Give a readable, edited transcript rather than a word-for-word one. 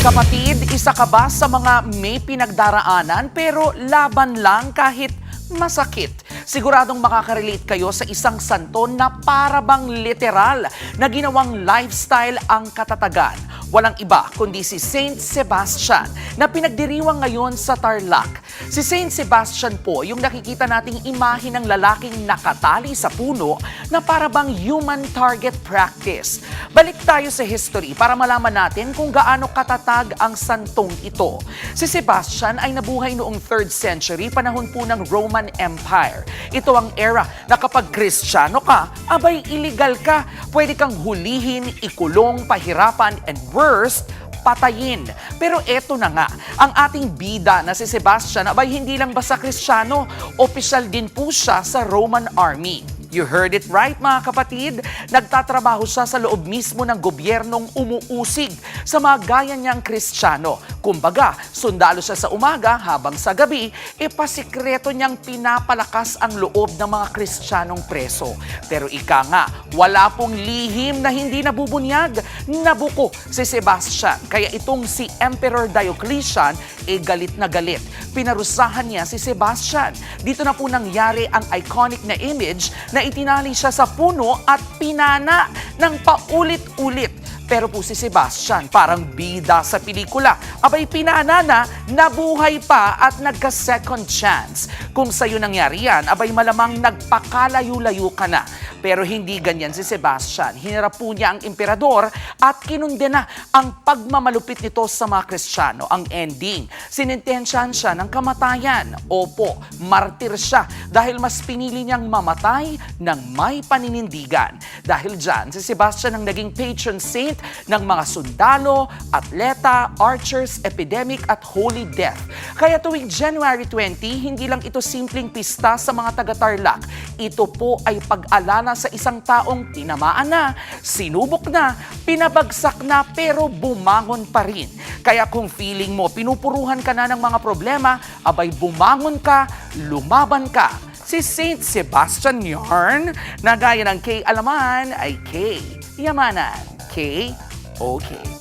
Kapatid, isa ka ba sa mga may pinagdaraanan pero laban lang kahit masakit? Siguradong makakarelate kayo sa isang santo na para bang literal na ginawang lifestyle ang katatagan. Walang iba kundi si Saint Sebastian na pinagdiriwang ngayon sa Tarlac. Si Saint Sebastian po yung nakikita nating imahe ng lalaking nakatali sa puno na para bang human target practice. Balik tayo sa history para malaman natin kung gaano katatag ang santong ito. Si Sebastian ay nabuhay noong 3rd century, panahon po ng Roman Empire. Ito ang era na kapag Kristiyano ka, abay illegal ka. Pwede kang hulihin, ikulong, pahirapan, and worst, patayin. Pero eto na nga, ang ating bida na si Sebastian abay hindi lang basta Kristiyano, opisyal din po siya sa Roman Army. You heard it right mga kapatid, nagtatrabaho siya sa loob mismo ng gobyernong umuusig sa mga gaya niyang Kristiyano. Kumbaga, sundalo siya sa umaga habang sa gabi, pasikreto niyang pinapalakas ang loob ng mga Kristiyanong preso. Pero ika nga, wala pong lihim na hindi nabubunyag. Nabuko si Sebastian. Kaya itong si Emperor Diocletian galit na galit. Pinarusahan niya si Sebastian. Dito na po nangyari ang iconic na image na itinali siya sa puno at pinana ng paulit-ulit. Pero po si Sebastian, parang bida sa pelikula. Abay pinana na, nabuhay pa at nagka-second chance. Kung sa'yo nangyari yan, abay malamang nagpakalayo-layo ka na. Pero hindi ganyan si Sebastian. Hinarap po niya ang emperador at kinundena ang pagmamalupit nito sa mga Kristiyano. Ang ending, sinintensyahan siya ng kamatayan. Opo, martir siya dahil mas pinili niyang mamatay ng may paninindigan. Dahil dyan, si Sebastian ang naging patron saint ng mga sundalo, atleta, archers, epidemic at holy death. Kaya tuwing January 20, hindi lang ito simpleng pista sa mga taga-Tarlac. Ito po ay pag-alala sa isang taong tinamaan na, sinubok na, pinabagsak na pero bumangon pa rin. Kaya kung feeling mo pinupuruhan ka na ng mga problema, abay bumangon ka, lumaban ka. Si Saint Sebastian yarn na gaya ng K Alaman ay K Yamanan. K, okay.